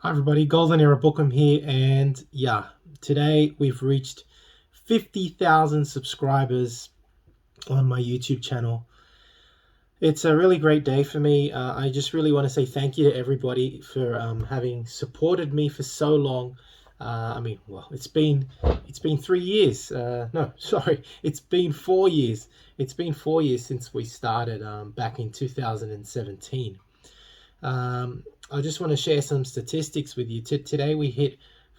Hi everybody, Golden Era Bookworm here, and today we've reached 50,000 subscribers on my YouTube channel. It's a really great day for me. I just really want to say thank you to everybody for having supported me for so long. It's been 3 years. No, sorry, it's been 4 years. It's been 4 years since we started back in 2017. I just want to share some statistics with you. Today we hit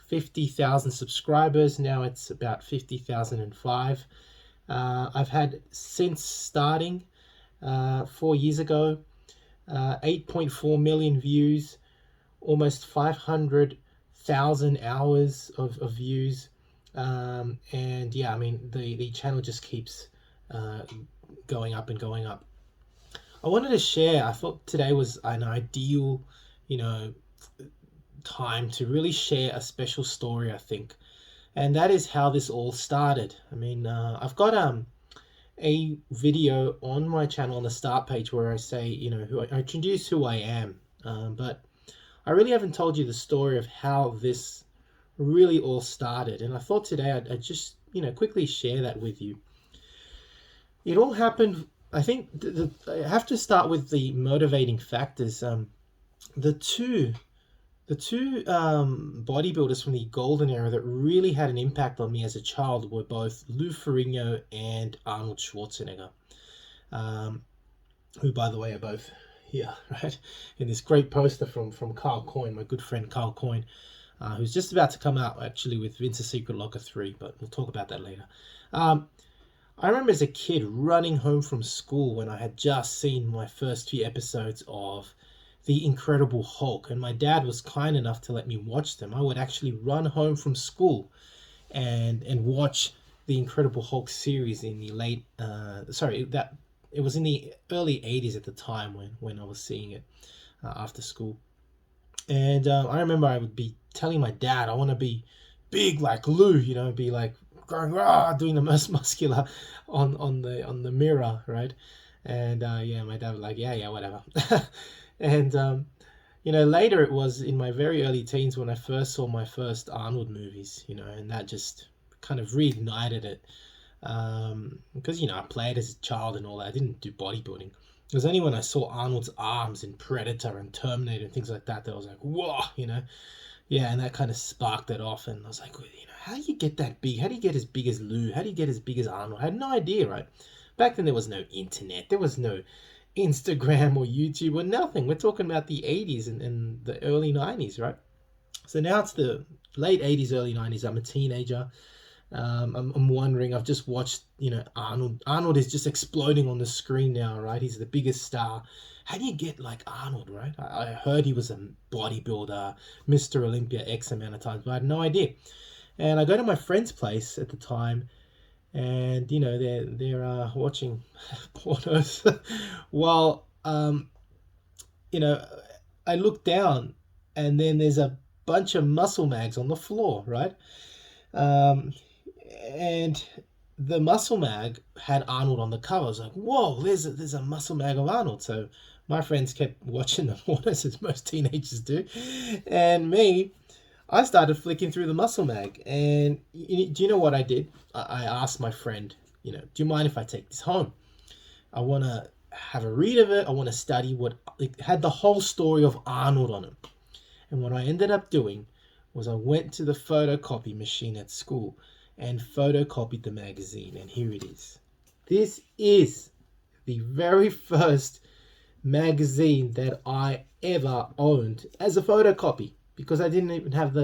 50,000 subscribers. Now it's about 50,005. I've had, since starting 4 years ago, 8.4 million views, almost 500,000 hours of views. The channel just keeps going up and going up. I wanted to share, I thought today was an ideal, time to really share a special story, I think. And that is how this all started. I've got a video on my channel on the start page where I say, I introduce who I am. But I really haven't told you the story of how this really all started. And I thought today I'd just, quickly share that with you. It all happened, I think I have to start with the motivating factors. The two bodybuilders from the golden era that really had an impact on me as a child were both Lou Ferrigno and Arnold Schwarzenegger, who, by the way, are both here, right, in this great poster from Carl Coyne, my good friend Carl Coyne, who's just about to come out actually with Vince's Secret Locker 3, but we'll talk about that later. I remember as a kid running home from school when I had just seen my first few episodes of The Incredible Hulk, and my dad was kind enough to let me watch them. I would actually run home from school and watch The Incredible Hulk series in the it was in the early 80s at the time when I was seeing it after school. And I remember I would be telling my dad I want to be big like Lou, be like going rah, doing the most muscular on the mirror, right? And my dad was like, yeah, whatever. And later it was in my very early teens when I first saw my first Arnold movies, and that just kind of reignited it. Because I played as a child and all that. I didn't do bodybuilding. It was only when I saw Arnold's arms in Predator and Terminator and things like that I was like, whoa, Yeah, and that kind of sparked it off, and I was like, how do you get that big? How do you get as big as Lou? How do you get as big as Arnold? I had no idea, right? Back then there was no internet, there was no Instagram or YouTube or nothing. We're talking about the 80s and the early 90s, right? So now it's the late 80s, early 90s. I'm a teenager. I'm wondering, I've just watched, Arnold. Arnold is just exploding on the screen now, right? He's the biggest star. How do you get like Arnold, right? I heard he was a bodybuilder, Mr. Olympia X amount of times, but I had no idea. And I go to my friend's place at the time, and they're watching pornos while I look down, and then there's a bunch of muscle mags on the floor, right? And the muscle mag had Arnold on the cover. I was like, whoa, there's a muscle mag of Arnold. So my friends kept watching the pornos, as most teenagers do, and I started flicking through the muscle mag. And do you know what I did? I asked my friend, do you mind if I take this home? I want to have a read of it. I want to study what it had, the whole story of Arnold on it. And what I ended up doing was I went to the photocopy machine at school and photocopied the magazine. And here it is. This is the very first magazine that I ever owned as a photocopy, because I didn't even have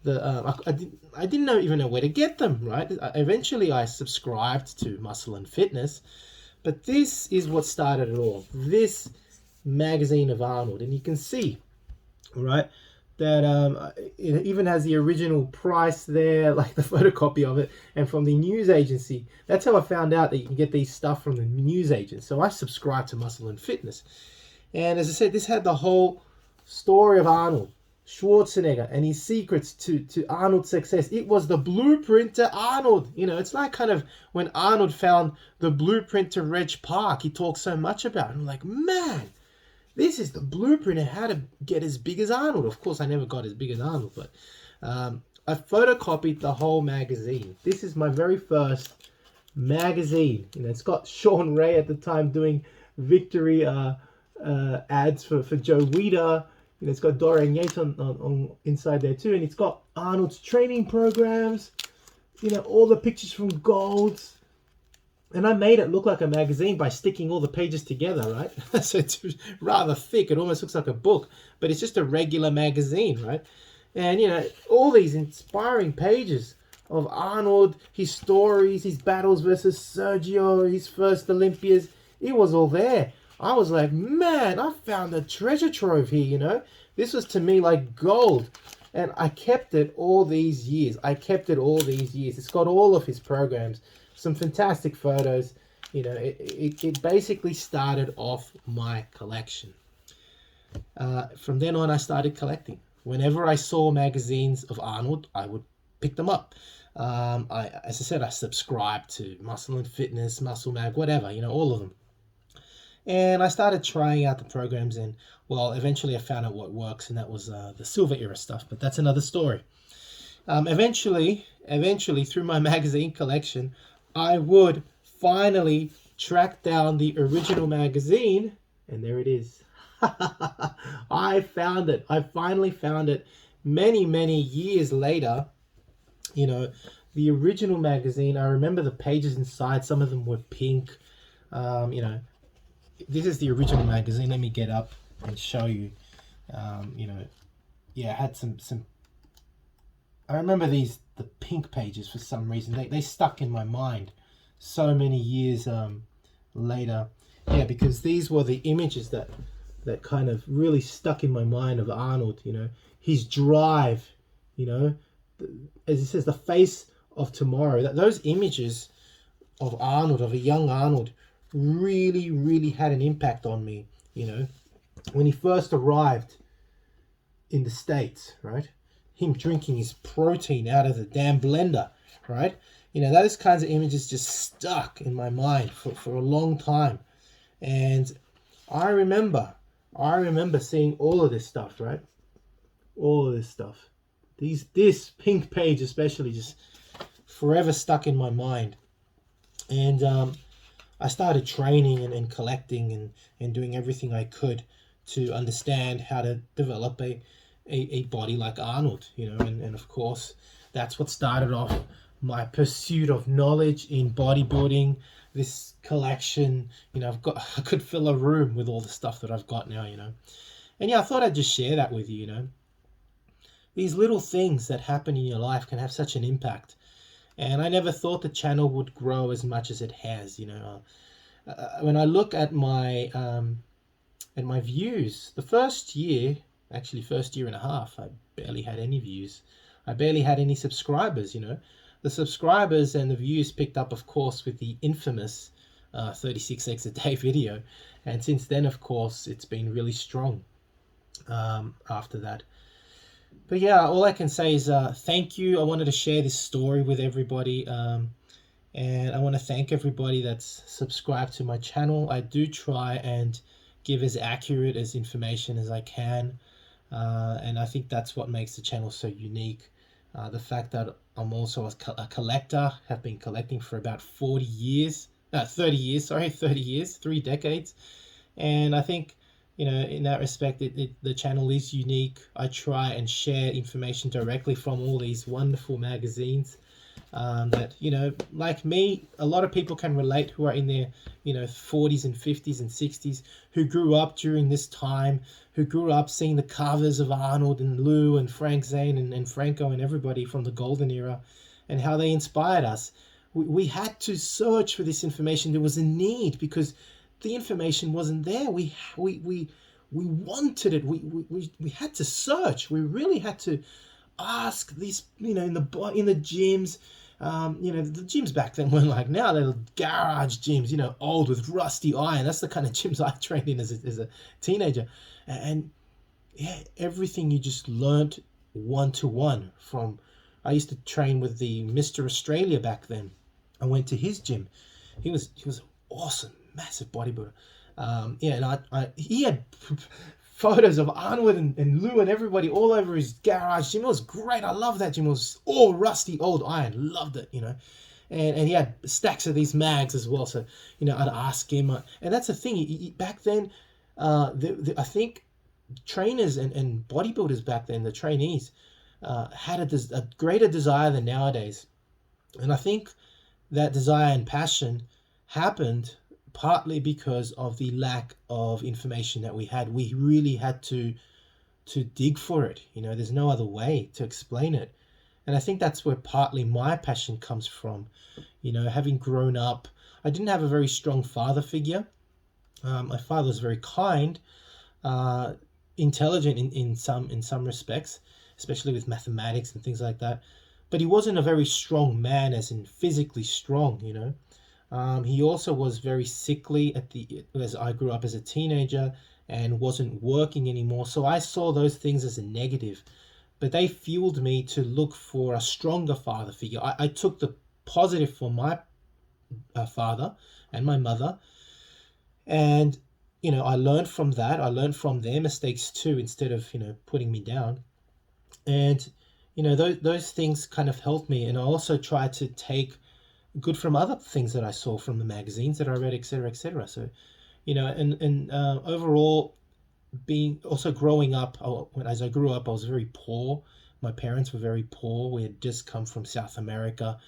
I didn't even know where to get them, right? Eventually I subscribed to Muscle and Fitness, but this is what started it all. This magazine of Arnold, and you can see, right, that it even has the original price there, like the photocopy of it, and from the news agency. That's how I found out that you can get these stuff from the news agent. So I subscribed to Muscle and Fitness, and as I said, this had the whole story of Arnold Schwarzenegger and his secrets to Arnold's success. It was the blueprint to Arnold. It's like kind of when Arnold found the blueprint to Reg Park, he talked so much about it. I'm like, man, this is the blueprint of how to get as big as Arnold. Of course, I never got as big as Arnold, but I photocopied the whole magazine. This is my very first magazine. It's got Sean Ray at the time doing victory ads for Joe Weider. It's got Dorian Yates on inside there too, and it's got Arnold's training programs. All the pictures from Golds. And I made it look like a magazine by sticking all the pages together, right? So it's rather thick. It almost looks like a book, but it's just a regular magazine, right? And, all these inspiring pages of Arnold, his stories, his battles versus Sergio, his first Olympias, it was all there. I was like, man, I found a treasure trove here, This was to me like gold. And I kept it all these years. It's got all of his programs. Some fantastic photos. It basically started off my collection. From then on, I started collecting. Whenever I saw magazines of Arnold, I would pick them up. As I said, I subscribed to Muscle and Fitness, Muscle Mag, whatever, all of them. And I started trying out the programs, and well, eventually I found out what works, and that was the silver era stuff, but that's another story. Eventually, through my magazine collection, I would finally track down the original magazine, and there it is. I found it. I finally found it many, many years later. The original magazine, I remember the pages inside, some of them were pink. This is the original magazine. Let me get up and show you. It had some. I remember the pink pages for some reason. They stuck in my mind so many years later. Yeah, because these were the images that kind of really stuck in my mind of Arnold. His drive. As it says, the face of tomorrow. Those images of Arnold, of a young Arnold, really, really had an impact on me. When he first arrived in the States, right? Him drinking his protein out of the damn blender, right? Those kinds of images just stuck in my mind for a long time. And I remember seeing all of this stuff, right? All of this stuff. This pink page especially just forever stuck in my mind. And I started training and collecting and doing everything I could to understand how to develop a body like Arnold, and of course that's what started off my pursuit of knowledge in bodybuilding. This collection, I could fill a room with all the stuff that I've got now, and I thought I'd just share that with you. These little things that happen in your life can have such an impact. And I never thought the channel would grow as much as it has. When I look at my views, the first year and a half, I barely had any views. I barely had any subscribers. The subscribers and the views picked up, of course, with the infamous 36 eggs a day video, and since then, of course, it's been really strong. After that. But yeah, all I can say is thank you. I wanted to share this story with everybody. And I want to thank everybody that's subscribed to my channel. I do try and give as accurate as information as I can. And I think that's what makes the channel so unique. The fact that I'm also a collector, have been collecting for about 30 years, 3 decades. And I think, in that respect, the channel is unique. I try and share information directly from all these wonderful magazines that, like me, a lot of people can relate who are in their, 40s and 50s and 60s, who grew up during this time, who grew up seeing the covers of Arnold and Lou and Frank Zane and Franco and everybody from the golden era, and how they inspired us. We had to search for this information. There was a need because the information wasn't there. We wanted it. We had to search. We really had to ask these, in the gyms. The gyms back then weren't like now. They're garage gyms, old with rusty iron. That's the kind of gyms I trained in as a teenager. And yeah, everything you just learnt one-to-one from. I used to train with the Mr. Australia back then. I went to his gym. He was awesome, massive bodybuilder. Yeah, and he had photos of Arnold and Lou and everybody all over his garage. Jim, it was great. I love that. Jim, it was all rusty old iron. Loved it, And he had stacks of these mags as well. So, I'd ask him. And that's the thing. Back then, I think trainers and bodybuilders back then, the trainees, had a greater desire than nowadays. And I think that desire and passion happened partly because of the lack of information that we had. We really had to dig for it. There's no other way to explain it. And I think that's where partly my passion comes from. Having grown up, I didn't have a very strong father figure. My father was very kind, intelligent in some respects, especially with mathematics and things like that. But he wasn't a very strong man, as in physically strong. He also was very sickly as I grew up as a teenager and wasn't working anymore. So I saw those things as a negative, but they fueled me to look for a stronger father figure. I took the positive for my father and my mother, and I learned from that. I learned from their mistakes too, instead of putting me down. And those things kind of helped me. And I also tried to take good from other things that I saw from the magazines that I read, etc., etc. So, and overall, being also growing up, as I grew up, I was very poor. My parents were very poor. We had just come from South America,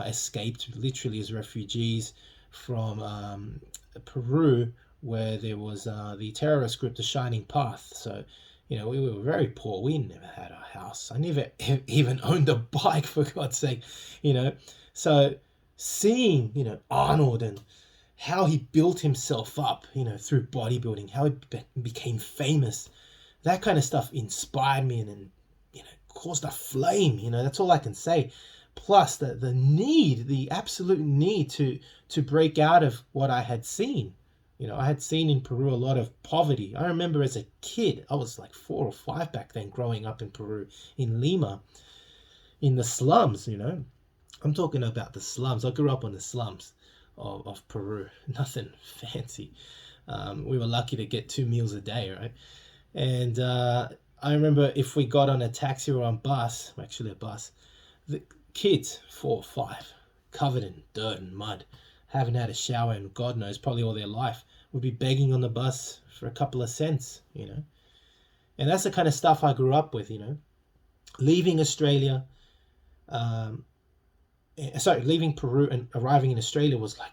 escaped literally as refugees from Peru, where there was the terrorist group, the Shining Path. So, we were very poor. We never had a house. I never even owned a bike, for God's sake, So seeing, Arnold and how he built himself up, through bodybuilding, how he became famous, that kind of stuff inspired me and caused a flame, that's all I can say. Plus the absolute need to break out of what I had seen. I had seen in Peru a lot of poverty. I remember as a kid, I was like 4 or 5 back then, growing up in Peru, in Lima, in the slums, I'm talking about the slums. I grew up on the slums of Peru. Nothing fancy. We were lucky to get 2 meals a day, right? And I remember if we got on a taxi or on bus, actually a bus, the kids, 4 or 5, covered in dirt and mud, haven't had a shower in God knows, probably all their life, would be begging on the bus for a couple of cents, And that's the kind of stuff I grew up with, Leaving Australia, leaving Peru and arriving in Australia was like,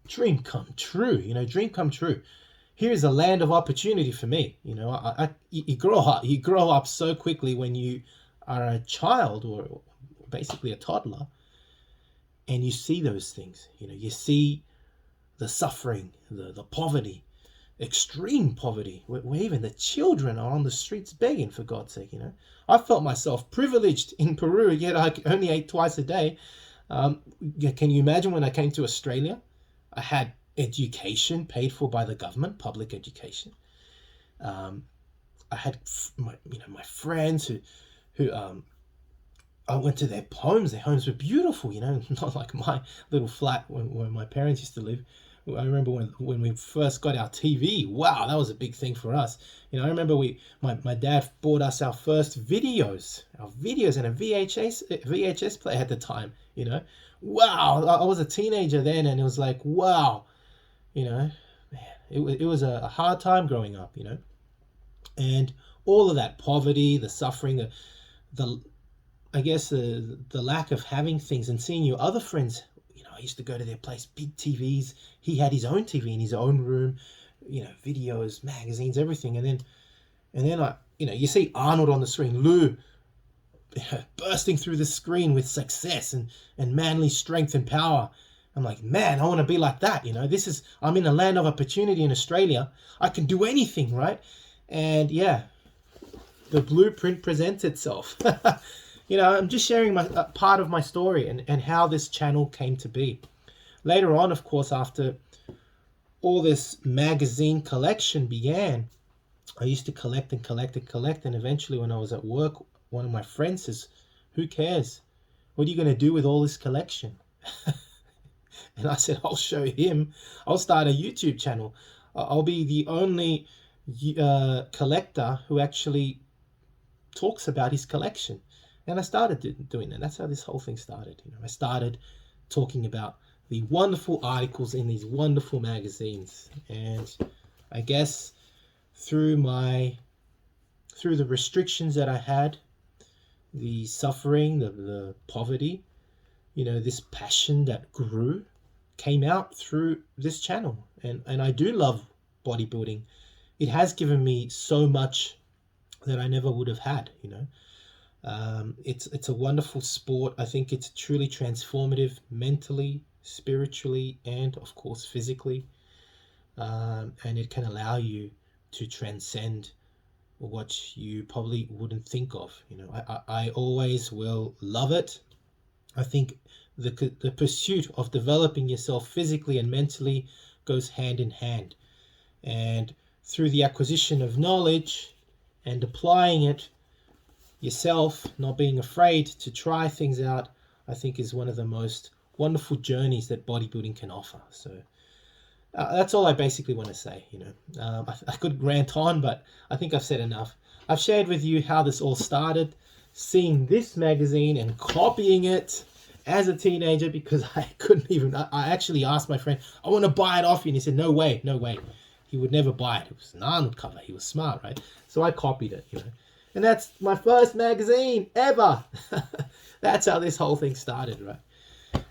dream come true, dream come true. Here's a land of opportunity for me. You grow up so quickly when you are a child or basically a toddler, and you see those things. You see the suffering, the poverty, extreme poverty, where even the children are on the streets begging, for God's sake. I felt myself privileged in Peru, yet I only ate twice a day. Can you imagine when I came to Australia? I had education paid for by the government, public education. I had my friends who I went to their homes. Their homes were beautiful, not like my little flat where my parents used to live. I remember when we first got our TV. Wow, that was a big thing for us. I remember my dad bought us our first videos and a VHS player at the time. Wow, I was a teenager then, and it was like, wow, man, it was a hard time growing up, and all of that poverty, the suffering, the I guess the lack of having things, and seeing your other friends. I used to go to their place, big TVs. He had his own TV in his own room, videos, magazines, everything. And then I, you see Arnold on the screen, Lou bursting through the screen with success and manly strength and power. I'm like, man, I want to be like that. I'm in a land of opportunity in Australia. I can do anything, right? And yeah, the blueprint presents itself. I'm just sharing my part of my story and how this channel came to be. Later on, of course, after all this magazine collection began, I used to collect, and eventually when I was at work, one of my friends says, who cares? What are you going to do with all this collection? And I said, I'll show him. I'll start a YouTube channel. I'll be the only collector who actually talks about his collection. And I started doing that. That's how this whole thing started. I started talking about the wonderful articles in these wonderful magazines. And I guess through the restrictions that I had, the suffering, the poverty, this passion that grew came out through this channel. And I do love bodybuilding. It has given me so much that I never would have had. It's a wonderful sport. I think it's truly transformative mentally, spiritually, and of course physically. And it can allow you to transcend what you probably wouldn't think of. I always will love it. I think the pursuit of developing yourself physically and mentally goes hand in hand. And through the acquisition of knowledge and applying it yourself, not being afraid to try things out, I think is one of the most wonderful journeys that bodybuilding can offer. So that's all I basically want to say. I could rant on, but I think I've said enough. I've shared with you how this all started, seeing this magazine and copying it as a teenager, because I couldn't even, I actually asked my friend, I want to buy it off you. And he said, no way. He would never buy it. It was an Arnold cover. He was smart, right? So I copied it, And that's my first magazine ever. That's how this whole thing started, right?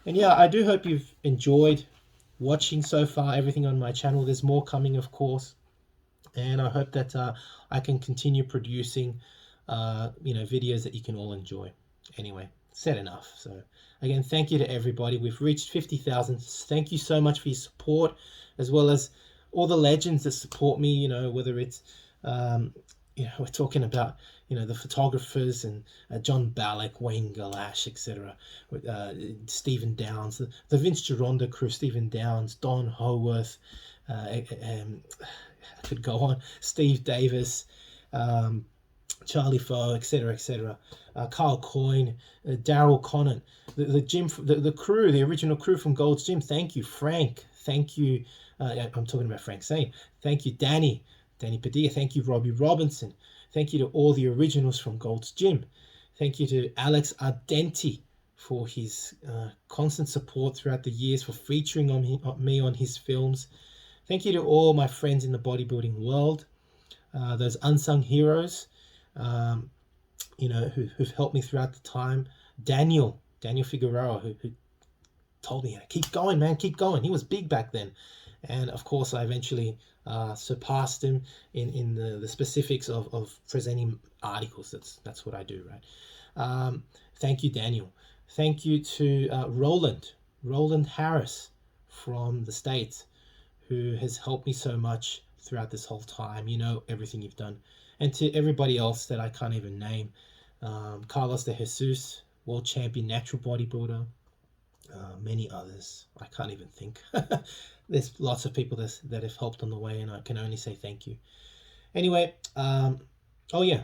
And yeah, I do hope you've enjoyed watching so far everything on my channel. There's more coming, of course. And I hope that I can continue producing, videos that you can all enjoy. Anyway, said enough. So again, thank you to everybody. We've reached 50,000. Thank you so much for your support, as well as all the legends that support me, whether it's, we're talking about, the photographers and John Ballack, Wayne Galash, etc. Stephen Downs, the Vince Gironda crew, Stephen Downs, Don Howarth, I could go on, Steve Davis, Charlie Foe, etc. Carl Coyne, Daryl Conant, the crew, the original crew from Gold's Gym. Thank you, Frank. Thank you. I'm talking about Frank Sain. Thank you, Danny Padilla. Thank you, Robbie Robinson. Thank you to all the originals from Gold's Gym. Thank you to Alex Ardenti for his constant support throughout the years, for featuring me on his films. Thank you to all my friends in the bodybuilding world, those unsung heroes, who've helped me throughout the time. Daniel Figueroa, who told me, keep going, man, keep going. He was big back then. And of course, I eventually surpassed him in the specifics of presenting articles. That's what I do, right? Thank you, Daniel. Thank you to Roland Harris from the States, who has helped me so much throughout this whole time. Everything you've done. And to everybody else that I can't even name. Carlos de Jesus, world champion natural bodybuilder. Many others I can't even think. There's lots of people that have helped on the way, and I can only say thank you. Anyway, oh yeah,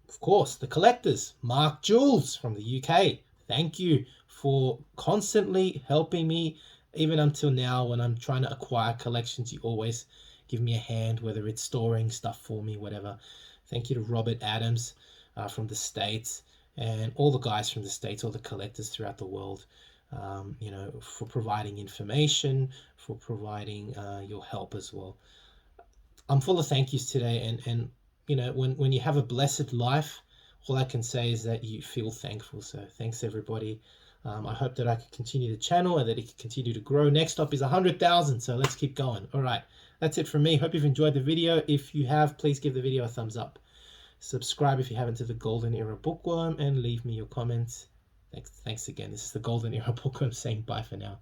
of course, the collectors, Mark Jules from the UK. Thank you for constantly helping me, even until now when I'm trying to acquire collections. You always give me a hand, whether it's storing stuff for me, whatever. Thank you to Robert Adams from the States, and all the guys from the States, all the collectors throughout the world. For providing information, for providing your help as well. I'm full of thank yous today, and when you have a blessed life, all I can say is that you feel thankful. So thanks everybody. I hope that I can continue the channel and that it can continue to grow. Next up is 100,000, so let's keep going. All right, that's it from me. Hope you've enjoyed the video. If you have, please give the video a thumbs up. Subscribe if you haven't to the Golden Era Bookworm, and leave me your comments. Thanks again. This is the Golden Era Bookworm saying bye for now.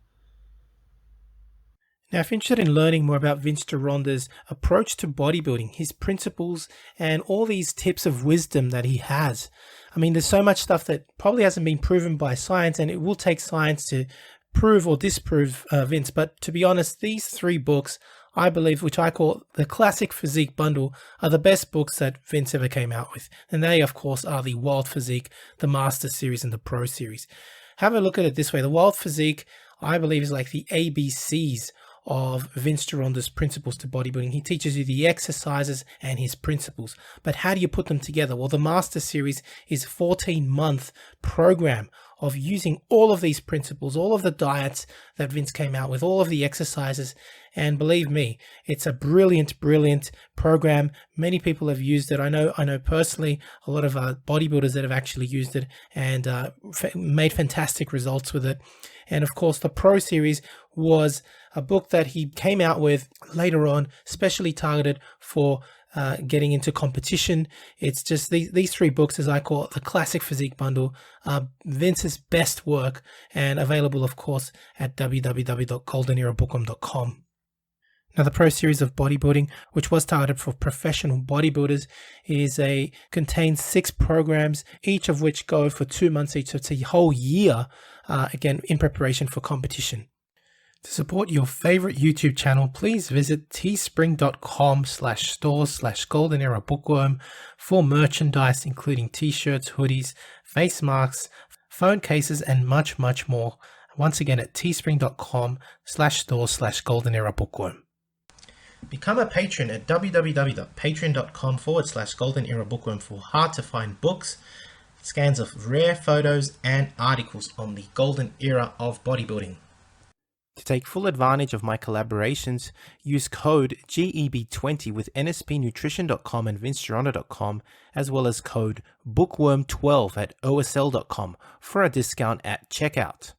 Now, if you're interested in learning more about Vince Gironda's approach to bodybuilding, his principles, and all these tips of wisdom that he has, I mean, there's so much stuff that probably hasn't been proven by science, and it will take science to prove or disprove Vince. But to be honest, these 3 books, I believe, which I call the Classic Physique Bundle, are the best books that Vince ever came out with. And they, of course, are the Wild Physique, the Master Series, and the Pro Series. Have a look at it this way. The Wild Physique, I believe is like the ABCs of Vince Gironda's principles to bodybuilding. He teaches you the exercises and his principles, but how do you put them together? Well, the Master Series is a 14-month program of using all of these principles, all of the diets that Vince came out with, all of the exercises. And believe me, it's a brilliant program. Many people have used it. I know personally a lot of bodybuilders that have actually used it and made fantastic results with it. And of course, the Pro Series was a book that he came out with later on, specially targeted for getting into competition. It's just these three books, as I call it, the classic physique bundle, Vince's best work, and available, of course, at www.goldenerabookworm.com. Now, the Pro Series of Bodybuilding, which was targeted for professional bodybuilders, contains 6 programs, each of which go for 2 months each. So it's a whole year, again, in preparation for competition. To support your favorite YouTube channel, please visit teespring.com/stores/goldenerabookworm for merchandise, including t-shirts, hoodies, face masks, phone cases, and much more. Once again, at teespring.com/stores/goldenerabookworm. Become a patron at www.patreon.com/goldenerabookworm for hard to find books, scans of rare photos, and articles on the golden era of bodybuilding. To take full advantage of my collaborations, use code GEB20 with nspnutrition.com and vincegironda.com, as well as code bookworm12 at osl.com for a discount at checkout.